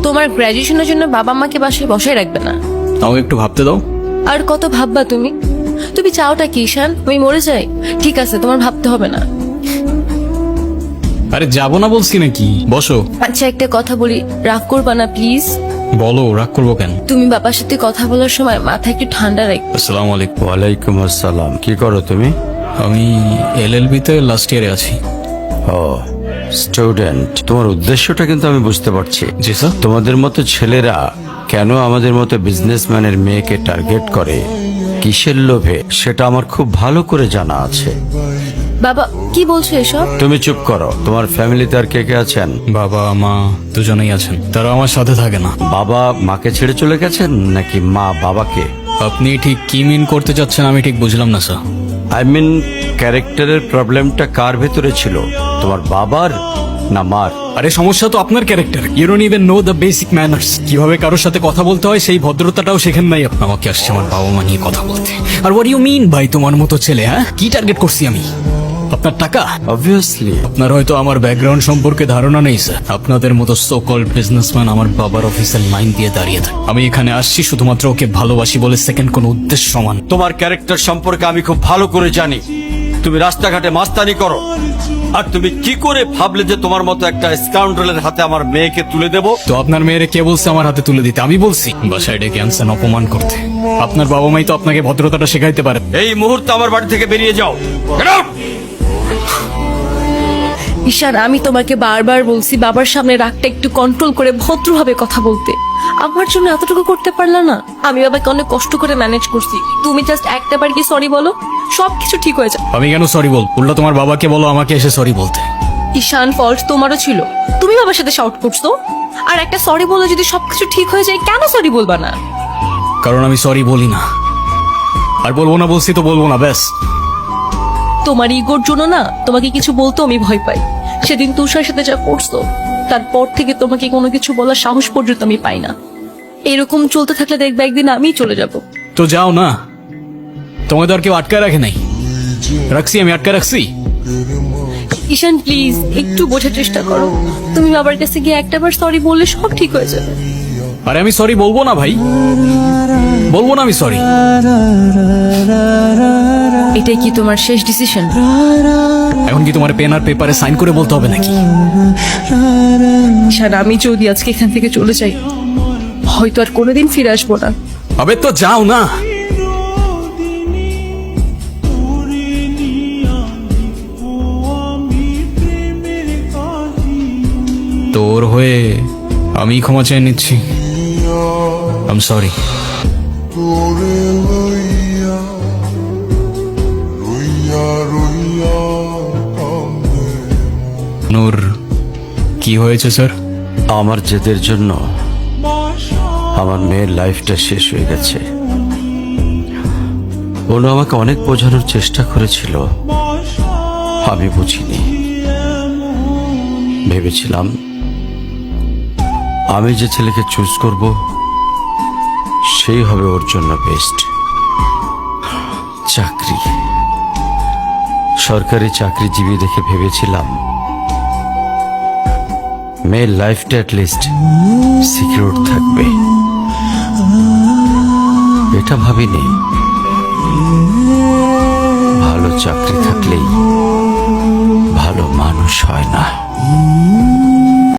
তোমার গ্র্যাজুয়েশনের জন্য বাবা মাকে বাসায় বসায় রাখবে না। আমাকে একটু ভাবতে দাও। আর কত ভাববা তুমি? তুমি চাওটা কি ঈশান? আমি মরে যাই? ঠিক আছে, তোমার ভাবতে হবে না। আরে যাবো না বলছি নাকি, বসো। আচ্ছা একটা কথা বলি, রাগ করবা না প্লিজ। বলো, রাগ করবো কেন? তুমি বাবার সাথে কথা বলার সময় মাথা একটু ঠান্ডা রাখবে। আসসালামু আলাইকুম। ওয়ালাইকুম আসসালাম। কি করো তুমি? আমি LLB তে লাস্ট ইয়ারে আছি। ও স্টুডেন্ট, তোমার উদ্দেশ্যটা কিন্তু আমি বুঝতে পারছি। জি স্যার। তোমাদের মতো ছেলেরা কেন আমাদের মতো বিজনেসম্যানের মেয়েকে টার্গেট করে, কিসের লোভে, সেটা আমার খুব ভালো করে জানা আছে। বাবা কি বলছো এসব? তুমি চুপ করো। তোমার ফ্যামিলিতে আর কে কে আছেন? বাবা মা দুজনেই আছেন, তারা আমার সাথে থাকে না। বাবা মাকে ছেড়ে চলে গেছেন নাকি মা বাবাকে? আপনি ঠিক কি মিন করতে চাচ্ছেন আমি ঠিক বুঝলাম না স্যার। আই মিন ক্যারেক্টারের প্রবলেমটা কার ভেতরে ছিল, তোমার বাবার না মার? আরে সমস্যা তো আপনার character. You don't even know the basic manners. কিভাবে কারোর সাথে কথা বলতে হয় সেই ভদ্রতাটাও শেখেন নাই আপনি। আমাকে আসছে আমার বাবা মা নিয়ে কথা বলতে। আর হোয়াট ইউ মিন ভাই তোমার মতো ছেলে? হ্যাঁ, কি টার্গেট করছি আমি? আপনার টাকা? অবভিয়াসলি। আপনার হয়তো আমার ব্যাকগ্রাউন্ড সম্পর্কে ধারণা নেই স্যার। আপনাদের মতো সো কল্ড বিজনেসম্যান আমার বাবার অফিসের লাইন দিয়ে দাঁড়িয়ে থাকে। আমি এখানে আসছি শুধুমাত্র ওকে ভালোবাসি বলে, সেকেন্ড কোনো উদ্দেশ্য সমান। তোমার ক্যারেক্টার সম্পর্কে আমি খুব ভালো করে জানি। তুমি রাস্তাঘাটে মাস্তানি করো, আর তুমি কি করে ভাবলে যে তোমার মতো একটা স্কাউন্ডারের হাতে আমার মেয়েকে তুলে দেব? তো আপনার মেয়েরে কে বলছে আমার হাতে তুলে দিতে? আমি বলছি বাসায় ডেকে আনছেন অপমান করতে। আপনার বাবা মাই তো আপনাকে ভদ্রতাটা শেখাইতে পারে। এই মুহূর্তে আমার বাড়ি থেকে বেরিয়ে যাও। Get out! ঈশান আমি তোমাকে বারবার বলছি বাবার সামনে রাগটা একটু কন্ট্রোল করে ভদ্রভাবে কথা বলতে। আমার জন্য এতটুকু করতে পারলা না? আমি বাবাকে অনেক কষ্ট করে ম্যানেজ করছি। তুমি জাস্ট একটা বার কি সরি বলো, সবকিছু ঠিক হয়ে যায়। আমি কেন সরি বল? উল্টা তোমার বাবাকে বলো আমাকে এসে সরি বলতে। ঈশান ফল্ট তোমারও ছিল, তুমি বাবার সাথে শাউট করছো। আর একটা সরি বলে যদি সবকিছু ঠিক হয়ে যায়, কেন সরি বলবা না? কারণ আমি সরি বলি না, আর বলবো না। বলছি তো বলবো না, ব্যাস। তোমার ইগোর জন্য না তোমাকে কিছু বলতেও আমি ভয় পাই। সেদিন তুষার সাথে যা করছো, তারপর থেকে তোমাকে কোনো কিছু বলার সাহস পর্যন্ত আমি পাই না। এরকম চলতে থাকলে দেখবে একদিন আমিই চলে যাব। তো যাও না, তোমাকে তো আর কেউ আটকায় রাখে নাই। রাখছি, আমি আটকায় রাখছি। ঈশান প্লিজ একটু বোঝার চেষ্টা করো। তুমি বাবার কাছে গিয়ে একটাবার সরি বললে সব ঠিক হয়ে যাবে। আরে আমি সরি বলবো না ভাই, বলবো না আমি সরি। এটাই কি তোমার শেষ ডিসিশন? এখন কি তোমার পেন আর পেপারে সাইন করে বলতে হবে নাকি? ঈশান আমি যদি আজকে এখান থেকে চলে যাই, হয়তো আর কোনোদিন ফিরে আসবো না। আবে তো যাও না। তোর হয়ে আমি ক্ষমা চেয়ে নিচ্ছি। I am sorry. নূর, কি হয়েছে স্যার? আমার জেদের জন্য আমার মেয়ের লাইফটা শেষ হয়ে গেছে। ওরা আমাকে অনেক বোঝানোর চেষ্টা করেছিল, আমি বুঝিনি। ভেবেছিলাম আমি যে ছেলেকে চুজ করব সেই হবে ওর জন্য বেস্ট। চাকরি, সরকারি চাকরিজীবী দেখে ভেবেছিলাম মেয়ের লাইফটা অ্যাটলিস্ট সিকিউর থাকবে। এটা ভাবিনি ভালো চাকরি থাকলেই ভালো মানুষ হয় না।